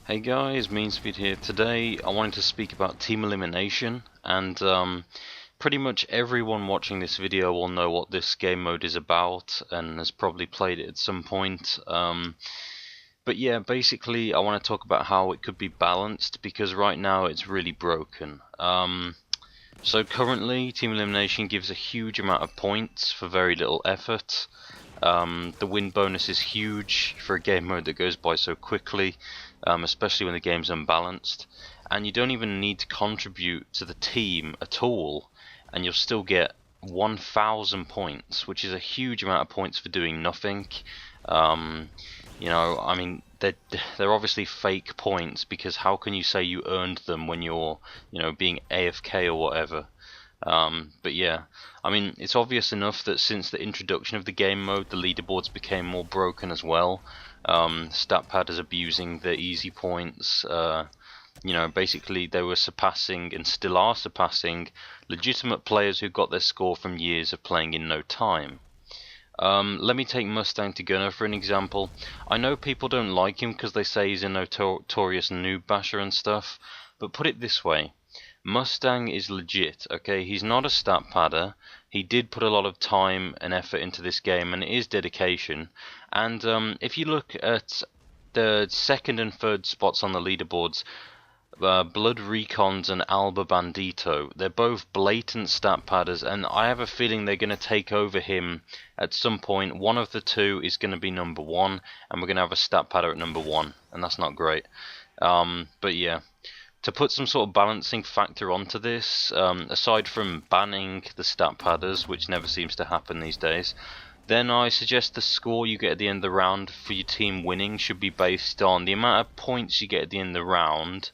Hey guys, MeanSpeed here. Today I wanted to speak about Team Elimination, and pretty much everyone watching this video will know what this game mode is about and has probably played it at some point. But yeah, basically I want to talk about how it could be balanced, because right now it's really broken. So currently Team Elimination gives a huge amount of points for very little effort. The win bonus is huge for a game mode that goes by so quickly, especially when the game's unbalanced. And you don't even need to contribute to the team at all, and you'll still get 1,000 points, which is a huge amount of points for doing nothing. I mean, they're obviously fake points, because how can you say you earned them when you're, being AFK or whatever? But yeah, I mean, it's obvious enough that since the introduction of the game mode, the leaderboards became more broken as well. StatPad is abusing the easy points. Basically they were surpassing, and still are surpassing, legitimate players who got their score from years of playing in no time. Let me take Mustang to Gunner for an example. I know people don't like him because they say he's a notorious noob basher and stuff, but put it this way. Mustang is legit, okay? He's not a stat padder. He did put a lot of time and effort into this game, and it is dedication. And if you look at the second and third spots on the leaderboards, Blood Recons and Alba Bandito, they're both blatant stat padders, and I have a feeling they're going to take over him at some point. One of the two is going to be number one, and we're going to have a stat padder at number one, and that's not great. But yeah. To put some sort of balancing factor onto this, aside from banning the stat padders, which never seems to happen these days, then I suggest the score you get at the end of the round for your team winning should be based on the amount of points you get at the end of the round.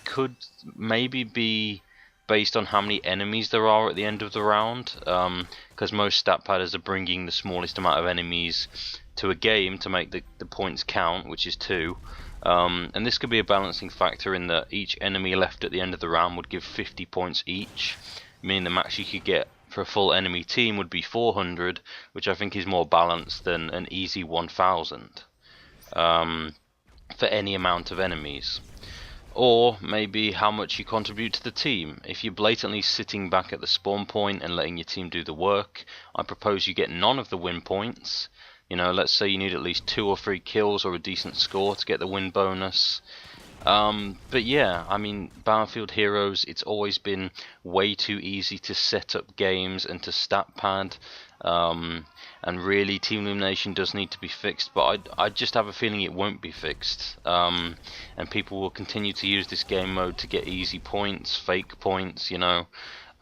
Could maybe be based on how many enemies there are at the end of the round, because most stat padders are bringing the smallest amount of enemies to a game to make the points count, which is 2. And this could be a balancing factor in that each enemy left at the end of the round would give 50 points each, meaning the max you could get for a full enemy team would be 400, which I think is more balanced than an easy 1000 for any amount of enemies. Or maybe how much you contribute to the team. If you're blatantly sitting back at the spawn point and letting your team do the work, I propose you get none of the win points. Let's say you need at least 2 or 3 kills or a decent score to get the win bonus. But yeah, I mean, Battlefield Heroes, it's always been way too easy to set up games and to stat pad. And really, Team Elimination does need to be fixed, but I just have a feeling it won't be fixed. And people will continue to use this game mode to get easy points, fake points,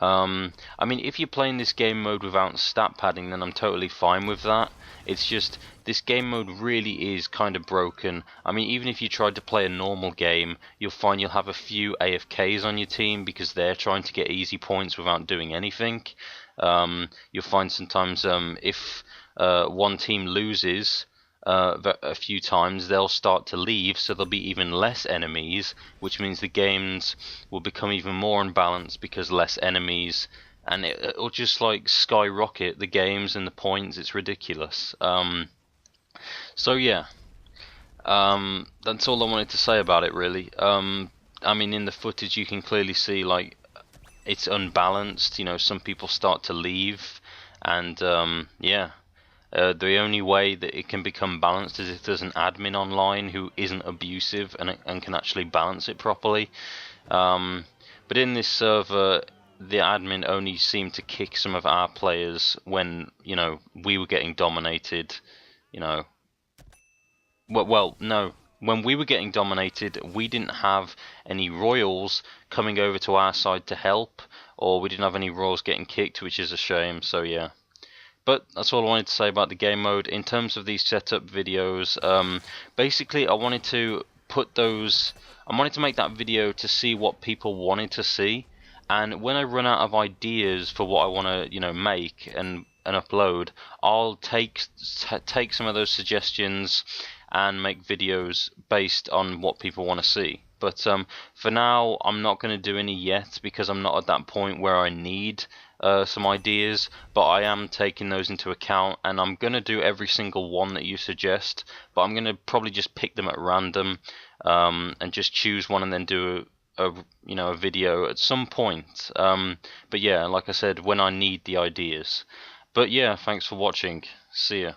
I mean, if you're playing this game mode without stat padding, then I'm totally fine with that. It's just, this game mode really is kind of broken. I mean, even if you tried to play a normal game, you'll find you'll have a few AFKs on your team because they're trying to get easy points without doing anything. You'll find sometimes if one team loses a few times, they'll start to leave, so there'll be even less enemies, which means the games will become even more unbalanced because less enemies, and it'll just like skyrocket the games and the points. It's ridiculous. So yeah, that's all I wanted to say about it, really. I mean, in the footage you can clearly see like it's unbalanced. Some people start to leave, and yeah. The only way that it can become balanced is if there's an admin online who isn't abusive and can actually balance it properly. But in this server, the admin only seemed to kick some of our players when, we were getting dominated, Well, no. When we were getting dominated, we didn't have any royals coming over to our side to help, or we didn't have any royals getting kicked, which is a shame, so yeah. But that's all I wanted to say about the game mode. In terms of these setup videos, basically I wanted to make that video to see what people wanted to see, and when I run out of ideas for what I want to, make and upload, I'll take some of those suggestions and make videos based on what people want to see. But for now, I'm not going to do any yet because I'm not at that point where I need some ideas, but I am taking those into account, and I'm going to do every single one that you suggest, but I'm going to probably just pick them at random. and just choose one and then do a video at some point. But yeah, like I said, when I need the ideas. But yeah, thanks for watching. See ya.